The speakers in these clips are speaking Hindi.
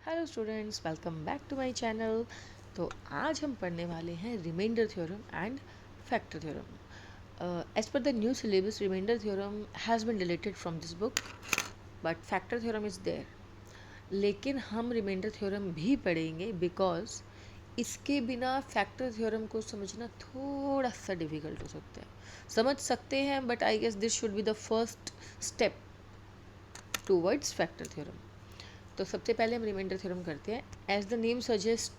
Hello students, welcome back to my channel. तो आज हम पढ़ने वाले हैं remainder theorem and factor theorem. As per the new syllabus remainder theorem has been deleted from this book, but factor theorem is there. लेकिन हम रिमाइंडर थ्योरम भी पढ़ेंगे बिकॉज इसके बिना फैक्टर थ्योरम को समझना थोड़ा सा डिफ़िकल्ट हो सकता है। समझ सकते हैं, but I guess this should be the first step towards factor theorem. तो सबसे पहले हम रिमाइंडर थ्योरम करते हैं। एज द नेम सजेस्ट,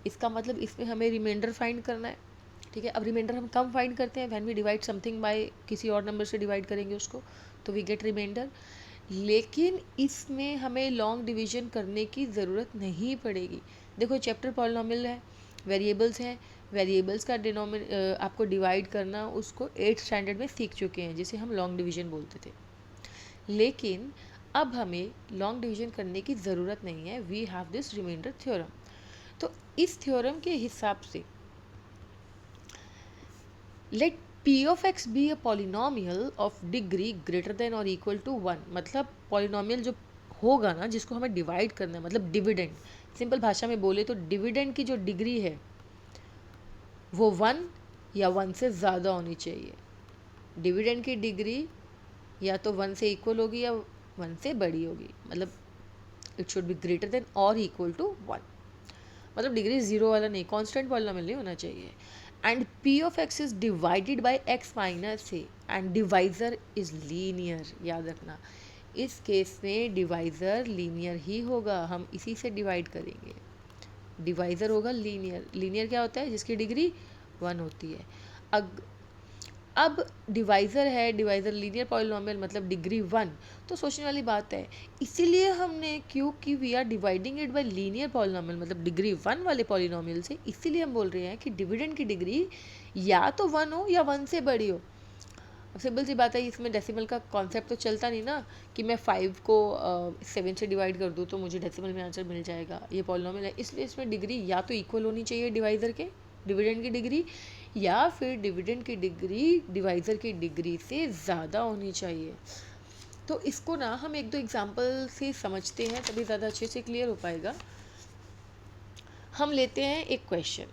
इसका मतलब इसमें हमें रिमाइंडर फाइंड करना है। ठीक है, अब रिमाइंडर हम कम फाइंड करते हैं when we divide something by किसी और नंबर से डिवाइड करेंगे उसको, तो वी गेट रिमाइंडर। लेकिन इसमें हमें लॉन्ग डिवीजन करने की ज़रूरत नहीं पड़ेगी। देखो, चैप्टर पॉलिनोमियल है, वेरिएबल्स हैं, वेरिएबल्स का आपको डिवाइड करना उसको 8th स्टैंडर्ड में सीख चुके हैं, जिसे हम लॉन्ग डिवीजन बोलते थे। लेकिन अब हमें लॉन्ग डिवीजन करने की ज़रूरत नहीं है, we have this remainder theorem. तो इस थ्योरम के हिसाब से let P of x be a polynomial of degree greater than और इक्वल टू 1। मतलब पॉलिनोमियल जो होगा ना, जिसको हमें डिवाइड करना है, मतलब डिविडेंड, सिंपल भाषा में बोले तो डिविडेंड की जो डिग्री है वो 1 या 1 से ज़्यादा होनी चाहिए। डिविडेंड की डिग्री या तो 1 से इक्वल होगी या 1 से बड़ी होगी, मतलब it should be greater than और इक्वल टू 1। मतलब डिग्री जीरो वाला नहीं, कांस्टेंट पॉलिनोमियल नहीं होना चाहिए। And P of x is divided by x minus A and divisor is linear. याद रखना, इस केस में डिवाइजर लीनियर ही होगा, हम इसी से डिवाइड करेंगे। डिवाइजर होगा लीनियर। लीनियर क्या होता है? जिसकी डिग्री 1 होती है। अब डिवाइज़र है, डिवाइज़र लीनियर पॉलिनोमियल मतलब डिग्री 1, तो सोचने वाली बात है। इसीलिए हमने, क्योंकि we are dividing it by linear polynomial मतलब डिग्री 1 वाले पॉलिनोमियल से, इसीलिए हम बोल रहे हैं कि डिविडेंड की डिग्री या तो 1 हो या 1 से बड़ी हो। अब सिंपल सी बात है, इसमें डेसिमल का कॉन्सेप्ट तो चलता नहीं ना, कि मैं 5 को 7 से डिवाइड कर दूँ तो मुझे डेसिमल में आंसर मिल जाएगा। ये पॉलिनोमियल है, इसलिए इसमें डिग्री या तो इक्वल होनी चाहिए डिवाइज़र के, डिविडेंड की डिग्री, या फिर डिविडेंड की डिग्री डिवाइज़र की डिग्री से ज़्यादा होनी चाहिए। तो इसको ना हम एक दो एग्जांपल से समझते हैं, तभी ज़्यादा अच्छे से क्लियर हो पाएगा। हम लेते हैं एक question.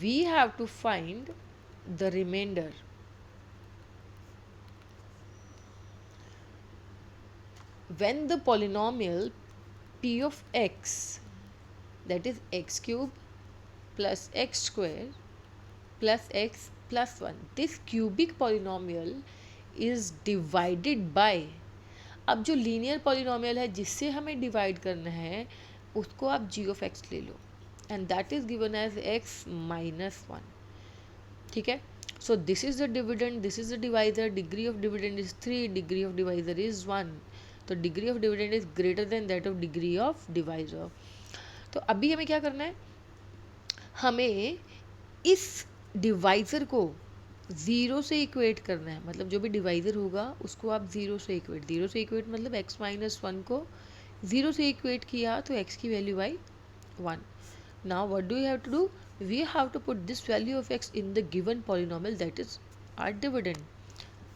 We have to find the remainder when the polynomial p of x, that is x cube plus x square plus x plus 1, this cubic polynomial is divided by, अब जो लीनियर पॉलिनोमियल है जिससे हमें डिवाइड करना है उसको आप g of x ले लो, and that is given as x minus 1। ठीक है, so this is the dividend, this is the divisor, degree of dividend is 3, degree of divisor is 1, तो degree of dividend is greater than that of degree of divisor. तो अभी हमें क्या करना है, हमें इस डिवाइजर को ज़ीरो से इक्वेट करना है। मतलब जो भी डिवाइजर होगा उसको आप ज़ीरो से इक्वेट मतलब x माइनस 1 को ज़ीरो से इक्वेट किया तो x की वैल्यू आई 1। Now what do you have to do, we have to put this value of x in the given polynomial that is our dividend.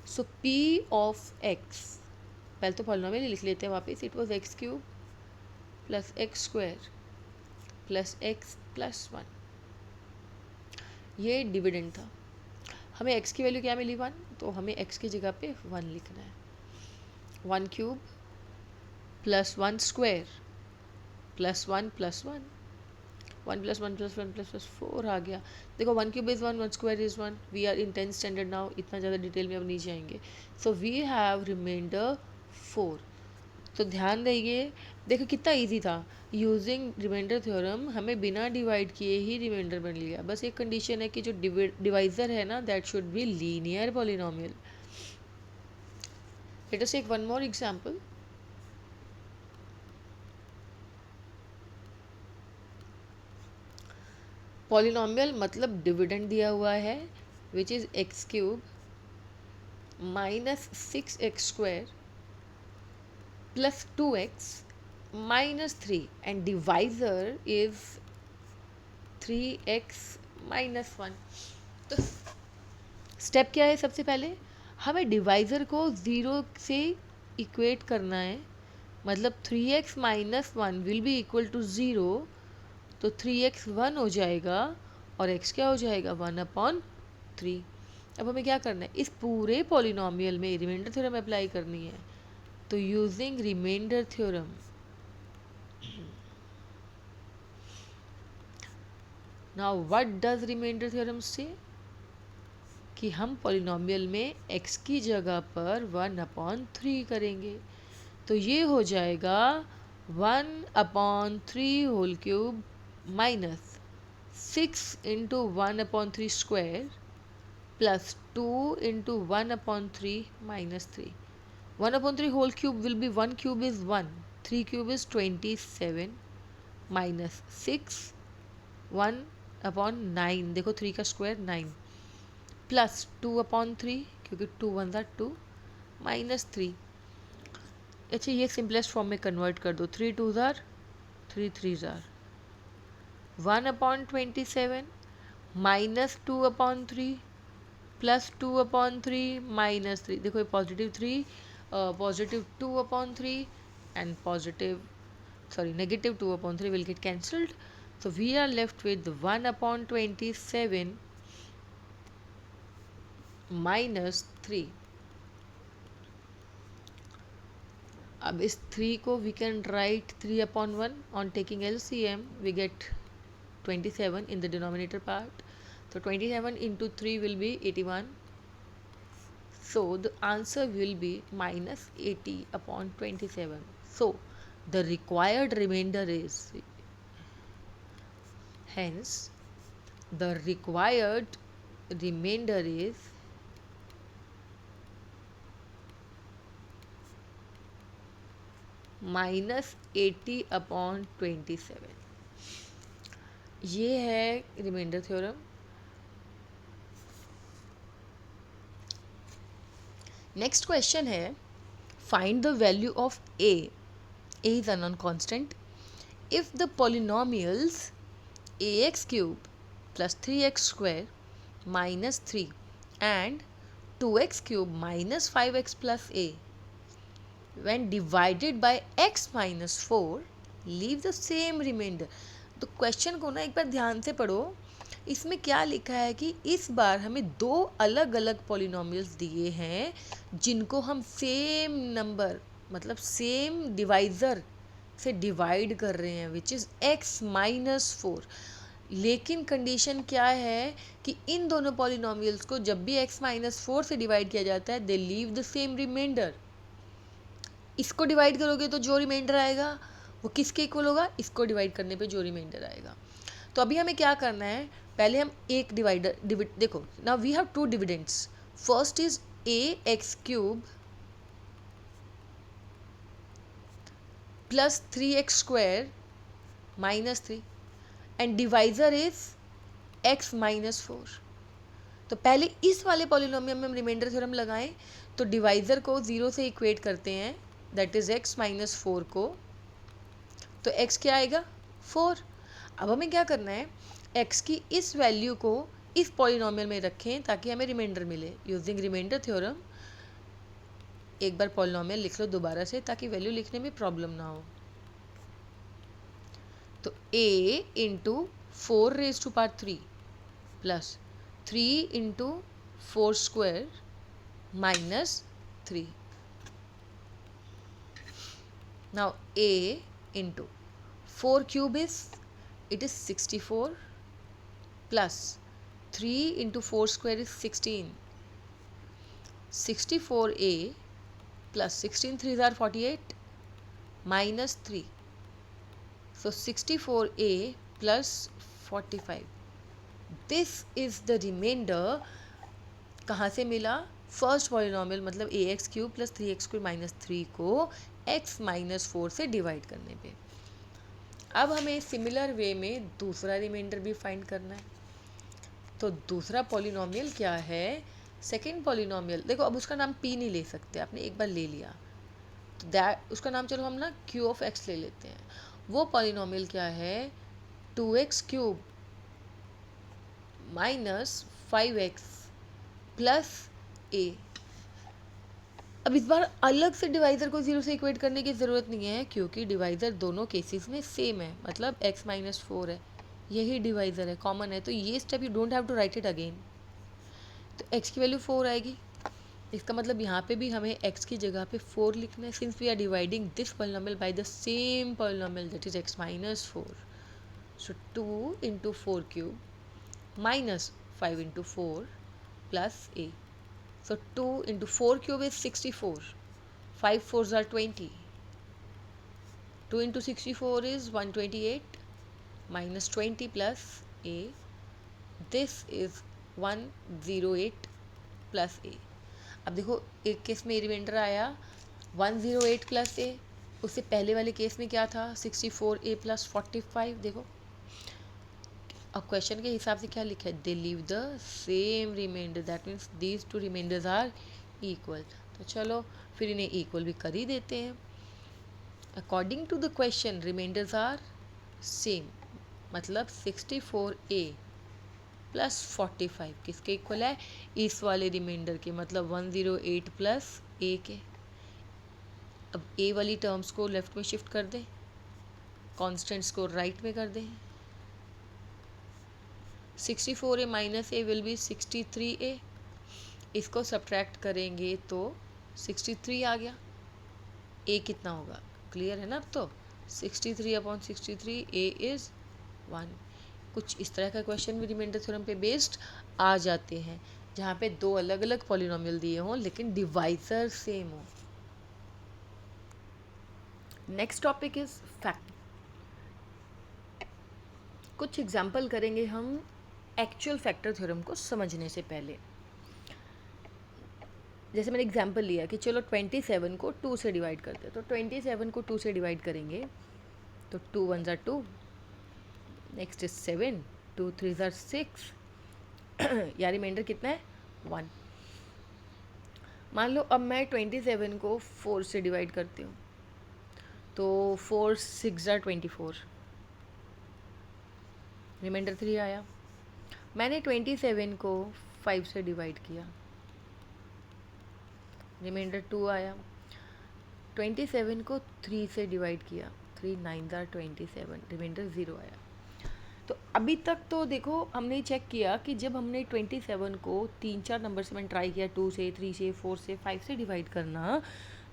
So p of x, पहले तो पॉलिनोमियल लिख लेते हैं वापस। It was x cube plus x square plus x plus 1, ये डिविडेंड था। हमें x की वैल्यू क्या मिली 1, तो हमें x की जगह पे 1 लिखना है। 1 cube plus 1 square plus 1 plus 1, 1 plus 1 plus 1 plus 4 आ गया। देखो 1 cube is 1, 1 square is 1। We are in 10th standard now, इतना ज़्यादा डिटेल में अब नहीं जाएंगे। So we have remainder 4। तो ध्यान रहिए, देखो कितना इजी था। यूजिंग रिमाइंडर थ्योरम हमें बिना डिवाइड किए ही रिमाइंडर बन लिया। बस एक कंडीशन है कि जो डिवाइजर है ना, that should be linear polynomial. Let us take one more example. Polynomial मतलब डिविडेंड दिया हुआ है, which is x cube minus 6x square plus 2x minus 3, and divisor is 3x minus 1। तो स्टेप क्या है, सबसे पहले हमें डिवाइज़र को ज़ीरो से इक्वेट करना है मतलब 3x minus 1 will be equal to 0, तो 3x 1 हो जाएगा और x क्या हो जाएगा 1/3। अब हमें क्या करना है, इस पूरे पॉलिनोमियल में रिमाइंडर थ्योरम अप्लाई करनी है। तो using remainder theorem, now what does remainder theorem से, कि हम पॉलिनोमियल में x की जगह पर 1/3 करेंगे। तो ये हो जाएगा 1/3 whole cube minus 6 into 1/3 square plus 2 into 1/3 minus 3। 1/3 whole cube will be 1 cube is 1, 3 cube is 27 minus 6 1/9, देखो 3 का स्क्वायर 9 प्लस 2/3 क्योंकि 2 1 ज़ा 2 माइनस 3। अच्छा ये सिंपलेस्ट फॉर्म में कन्वर्ट कर दो, 3 2 ज़ार 3 3 ज़ार 1/27 माइनस 2/3 प्लस 2/3 माइनस 3, देखो ये +3 positive 2/3 and negative 2/3 will get cancelled. So we are left with 1/27 minus 3. अब इस 3 को we can write 3/1 on taking LCM we get 27 in the denominator part. So 27 into 3 will be 81. So the answer will be minus 80/27. So the required remainder is, hence the required remainder is minus 80/27. ये है रिमाइंडर थ्योरम। नेक्स्ट क्वेश्चन है, find the value of A is a non constant if the polynomials ax cube plus 3x square minus 3 and 2x cube minus 5x plus a when divided by x minus 4 leave the same remainder. तो क्वेश्चन को ना एक बार ध्यान से पढ़ो, इसमें क्या लिखा है कि इस बार हमें दो अलग अलग पॉलिनोमियल्स दिए हैं जिनको हम सेम नंबर मतलब सेम डिवाइज़र से डिवाइड कर रहे हैं विच इज़ x माइनस 4। लेकिन कंडीशन क्या है कि इन दोनों पॉलिनोमियल्स को जब भी x माइनस 4 से डिवाइड किया जाता है they leave the same reminder. इसको डिवाइड करोगे तो जो रिमाइंडर आएगा वो किसके इक्वल होगा, इसको डिवाइड करने पे जो रिमाइंडर आएगा। तो अभी हमें क्या करना है, पहले हम एक देखो now we have two dividends, first is ax cube plus 3x square minus 3 and divisor is x minus 4। तो पहले इस वाले पॉलिनोमियल में हम रिमाइंडर थ्योरम लगाएं तो डिवाइजर को 0 से इक्वेट करते हैं, दैट इज x माइनस 4 को, तो x क्या आएगा 4। अब हमें क्या करना है, x की इस वैल्यू को इस पॉलिनोमियल में रखें ताकि हमें रिमाइंडर मिले। यूजिंग रिमाइंडर थ्योरम एक बार पॉलिनोमियल लिख लो दोबारा से ताकि वैल्यू लिखने में प्रॉब्लम ना हो। तो a into 4 raise to power 3 plus 3 into 4 square minus 3। Now a into 4 cube is, it is 64 plus 3 into 4 square is 16. 64a plus 16 3s are 48 minus 3. So 64a plus 45. This is the remainder. कहाँ से मिला, फर्स्ट पॉलिनोमियल मतलब ax cube plus 3x square minus 3 को x माइनस 4 से डिवाइड करने पे। अब हमें सिमिलर वे में दूसरा रिमाइंडर भी फाइंड करना है। तो दूसरा पॉलिनोमियल क्या है, सेकेंड पॉलिनोमियल, देखो अब उसका नाम p नहीं ले सकते, आपने एक बार ले लिया तो दैट उसका नाम चलो हम ना q ऑफ x ले लेते हैं। वो पॉलिनोमियल क्या है, 2x cube minus 5x plus a। अब इस बार अलग से डिवाइज़र को ज़ीरो से इक्वेट करने की ज़रूरत नहीं है, क्योंकि डिवाइज़र दोनों केसेस में सेम है, मतलब x-4 है, यही डिवाइज़र है, कॉमन है, तो ये step you don't have to write it again. तो x की वैल्यू 4 आएगी, इसका मतलब यहाँ पे भी हमें x की जगह पे 4 लिखना है, since we are dividing this polynomial by the same polynomial that is x-4. So 2 into 4 cube minus 5 into 4 plus a. So 2 into 4 cube is 64. 5 4s are 20. 2 into 64 is 128 minus 20 plus a. This is 108 plus a. अब देखो एक केस में रिमाइंडर आया 108 प्लस ए, उससे पहले वाले केस में क्या था 64a प्लस 45। देखो अब क्वेश्चन के हिसाब से क्या लिखा है, they leave the same remainder, that means these two remainders are equal. तो चलो फिर इन्हें इक्वल भी कर ही देते हैं। According to the question remainders are same, मतलब 64a प्लस 45 किसके इक्वल है, इस वाले रिमाइंडर के, मतलब 108 प्लस ए के। अब ए वाली टर्म्स को लेफ्ट में शिफ्ट कर दें, कॉन्स्टेंट्स को राइट में कर दें। 64a minus A will be 63a, इसको सब्ट्रैक्ट करेंगे तो 63 आ गया। ए कितना होगा, क्लियर है ना। अब तो 63/63 ए इज़ 1। कुछ इस तरह का क्वेश्चन भी रिमाइंडर थ्योरम पे बेस्ड आ जाते हैं, जहाँ पे दो अलग अलग पॉलिनोमियल दिए हों लेकिन डिवाइजर सेम हो। Next topic is fact. कुछ एग्जाम्पल करेंगे हम एक्चुअल फैक्टर थ्योरम को समझने से पहले। जैसे मैंने एग्जाम्पल लिया कि चलो 27 को 2 से डिवाइड करते हैं, तो 27 को 2 से डिवाइड करेंगे तो 2 1s are 2, next is 7, 2 3s are 6, या रिमाइंडर कितना है 1। मान लो अब मैं 27 को 4 से डिवाइड करती हूँ, तो 4 6s are 24, रिमाइंडर 3 आया। मैंने 27 को 5 से डिवाइड किया, रिमाइंडर 2 आया। 27 को 3 से डिवाइड किया, 3 9s are 27, रिमाइंडर 0 आया। तो अभी तक तो देखो हमने चेक किया कि जब हमने 27 को 3-4 नंबर से मैंने ट्राई किया, 2 से 3 से 4 से 5 से डिवाइड करना,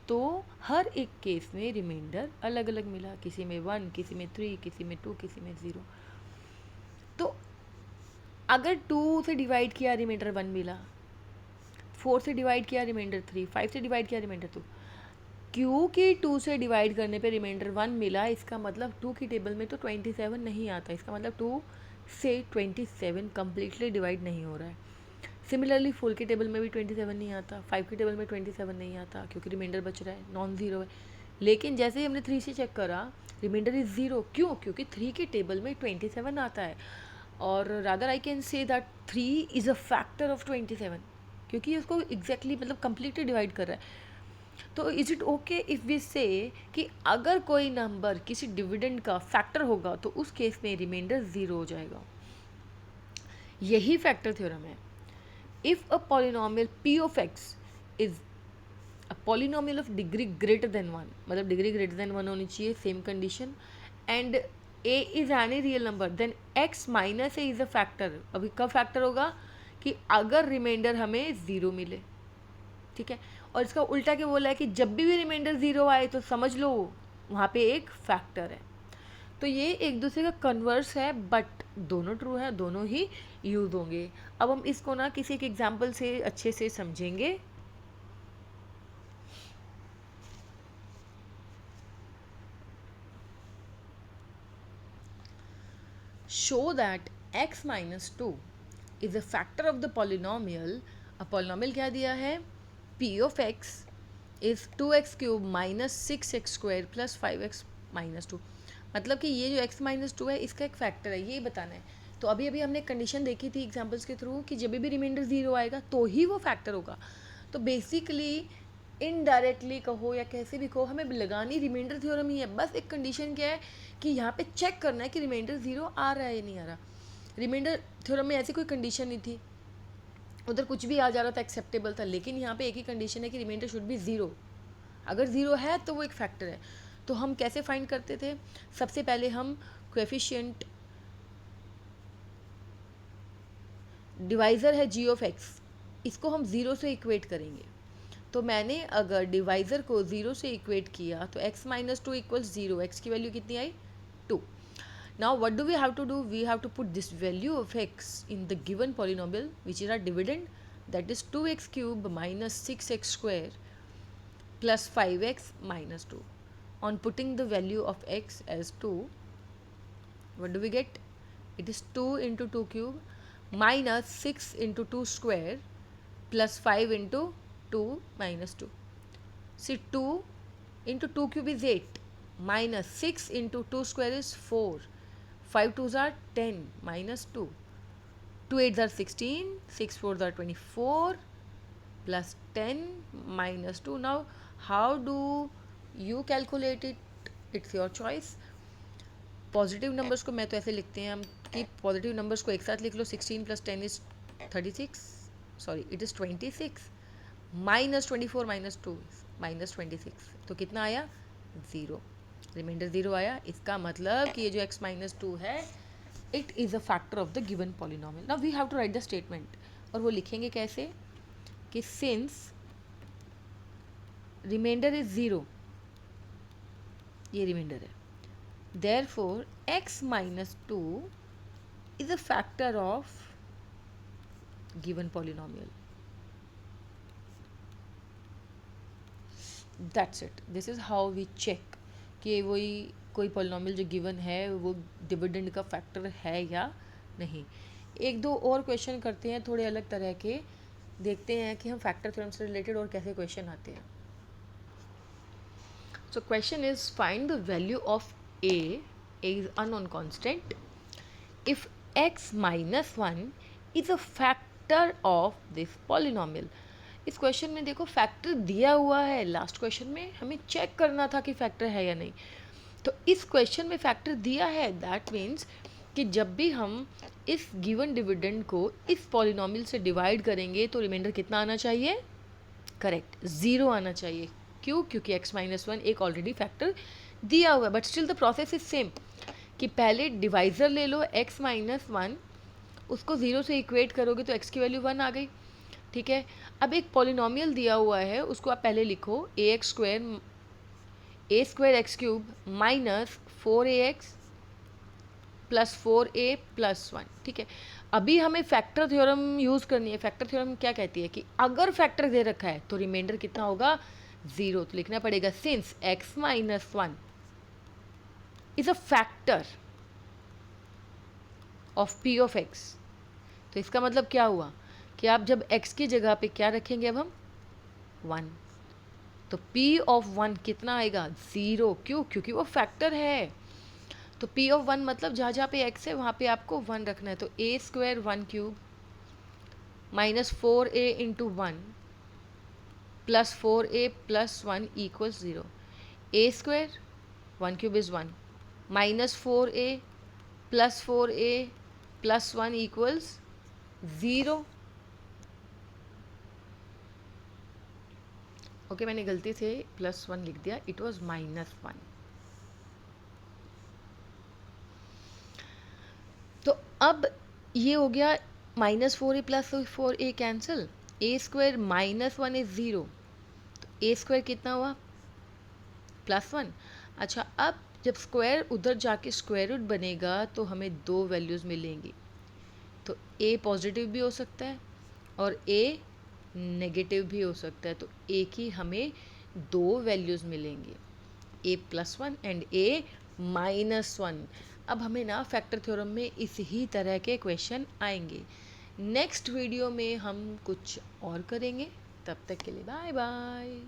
तो हर एक केस में रिमाइंडर अलग अलग मिला, किसी में 1, किसी में 3, किसी में 2, किसी में 0। तो अगर 2 से डिवाइड किया रिमाइंडर 1 मिला, 4 से डिवाइड किया रिमाइंडर 3, 5 से डिवाइड किया रिमाइंडर 2, क्योंकि 2 से डिवाइड करने पे रिमाइंडर 1 मिला, इसका मतलब 2 की टेबल में तो 27 नहीं आता, इसका मतलब 2 से 27 कम्प्लीटली डिवाइड नहीं हो रहा है। सिमिलरली 4 की टेबल में भी 27 नहीं आता, 5 की टेबल में 27 नहीं आता, क्योंकि रिमाइंडर बच रहा है, नॉन ज़ीरो है। लेकिन जैसे ही हमने 3 से चेक करा, रिमाइंडर इज़ 0। क्यों? क्योंकि 3 की टेबल में 27 आता है, और rather I can say that 3 is a factor of 27, क्योंकि उसको एग्जैक्टली मतलब कम्प्लीटली डिवाइड कर रहा है। तो is it okay if we say कि अगर कोई नंबर किसी डिविडेंड का फैक्टर होगा तो उस केस में रिमाइंडर 0 हो जाएगा। यही फैक्टर थ्योरम है। If a polynomial p of x is a polynomial of degree greater than 1, मतलब डिग्री ग्रेटर देन 1 होनी चाहिए, same condition, and a is any real number, then x minus a is a factor. अभी कब फैक्टर होगा, कि अगर रिमाइंडर हमें 0 मिले, ठीक है। और इसका उल्टा क्या बोला है कि जब भी रिमाइंडर 0 आए तो समझ लो वहाँ पे एक फैक्टर है। तो ये एक दूसरे का कन्वर्स है, बट दोनों ट्रू है, दोनों ही यूज होंगे। अब हम इसको ना किसी एक एग्जाम्पल से अच्छे से समझेंगे। Show that x minus 2 is a factor of the polynomial. अब पॉलिनोमियल क्या दिया है, p of x is 2x cube minus 6x square plus 5x minus 2। मतलब कि ये जो x माइनस 2 है इसका एक फैक्टर है, ये बताना है। तो अभी अभी हमने कंडीशन देखी थी एग्जाम्पल्स के थ्रू कि जब भी रिमाइंडर 0 आएगा तो ही वो फैक्टर होगा। तो बेसिकली इनडायरेक्टली कहो या कैसे भी कहो, हमें लगानी रिमाइंडर थ्योरम ही है। बस एक कंडीशन क्या है कि यहाँ पे चेक करना है कि रिमाइंडर 0 आ रहा है या नहीं आ रहा। रिमाइंडर थ्योरम में ऐसी कोई कंडीशन नहीं थी, उधर कुछ भी आ जा रहा था एक्सेप्टेबल था, लेकिन यहाँ पे एक ही कंडीशन है कि रिमाइंडर शुड बी ज़ीरो। अगर ज़ीरो है तो वो एक फैक्टर है। तो हम कैसे फाइंड करते थे? सबसे पहले हम कोएफिशिएंट, डिवाइज़र है जी ऑफ एक्स, इसको हम ज़ीरो से इक्वेट करेंगे। तो मैंने अगर डिवाइज़र को ज़ीरो से इक्वेट किया तो x minus two equals zero, x की वैल्यू कितनी आई? 2. Now what do we have to do? We have to put this value of x in the given polynomial, which is our dividend, that is 2x cube minus 6x square plus 5x minus 2. On putting the value of x as 2, what do we get? It is 2 into 2 cube minus 6 into 2 square plus 5 into 2 minus 2. See, 2 into 2 cube is 8 minus 6 into 2 square is 4. 5 2s are 10 minus 2. 2 8s are 16, 6 4s are 24 plus 10 minus 2. Now how do you calculate it? It's your choice. Positive numbers को मैं तो ऐसे लिखते हैं हम कि पॉजिटिव नंबर्स को एक साथ लिख लो. 16 plus 10 is 36, sorry it is 26, minus 24 minus 2 minus 26, तो कितना आया? 0. रिमाइंडर 0 आया. इसका मतलब कि ये जो x माइनस 2 है, it is a factor of the given polynomial. Now we have to write the statement, और वो लिखेंगे कैसे कि सिंस रिमाइंडर इज 0, ये रिमाइंडर है, therefore x minus 2 is a factor of given polynomial. That's it. This is how we check कि वही कोई polynomial जो given है वो dividend का factor है या नहीं. एक दो और क्वेश्चन करते हैं थोड़े अलग तरह के, देखते हैं कि हम फैक्टर थ्योरम से रिलेटेड और कैसे क्वेश्चन आते हैं. So question is, find the value of a is unknown constant if x minus 1 is a factor of this polynomial. इस क्वेश्चन में देखो फैक्टर दिया हुआ है, लास्ट क्वेश्चन में हमें चेक करना था कि फैक्टर है या नहीं. तो इस क्वेश्चन में फैक्टर दिया है, दैट मीन्स कि जब भी हम इस गिवन डिविडेंड को इस पॉलिनोमियल से डिवाइड करेंगे तो रिमाइंडर कितना आना चाहिए? करेक्ट, 0 आना चाहिए. क्यों? क्योंकि x माइनस 1 एक ऑलरेडी फैक्टर दिया हुआ है. But still the process is same कि पहले डिवाइज़र ले लो x माइनस 1, उसको 0 से इक्वेट करोगे तो x की वैल्यू 1 आ गई. ठीक है. अब एक पॉलिनोमियल दिया हुआ है, उसको आप पहले लिखो a square x cube minus 4ax plus 4a plus 1. ठीक है. अभी हमें फैक्टर थ्योरम यूज़ करनी है. फैक्टर थ्योरम क्या कहती है कि अगर फैक्टर दे रखा है तो रिमाइंडर कितना होगा? 0. तो लिखना पड़ेगा since x minus 1 is a factor of p of x. तो इसका मतलब क्या हुआ कि आप जब x की जगह पे क्या रखेंगे अब हम? 1. तो p ऑफ 1 कितना आएगा? 0. क्यों? क्योंकि वो फैक्टर है. तो p ऑफ 1 मतलब जहाँ जहाँ पे x है वहाँ पे आपको 1 रखना है. तो a square 1 cube minus 4a into 1 plus 4a plus 1 equals 0. a square 1 cube is 1 minus 4a plus 4a plus 1 equals 0. Okay, मैंने गलती से प्लस 1 लिख दिया, इट वॉज माइनस 1. तो अब ये हो गया minus 4a plus 4a cancel. a square minus 1 is 0. तो a स्क्वायर कितना हुआ? प्लस 1. अच्छा, अब जब स्क्वायर उधर जाके स्क्वायर रूट बनेगा तो हमें दो वैल्यूज़ मिलेंगी. तो a पॉजिटिव भी हो सकता है और a नेगेटिव भी हो सकता है. तो a की हमें दो वैल्यूज़ मिलेंगी, a plus 1 and a minus 1. अब हमें ना फैक्टर थ्योरम में इस ही तरह के क्वेश्चन आएंगे. नेक्स्ट वीडियो में हम कुछ और करेंगे. तब तक के लिए बाय बाय.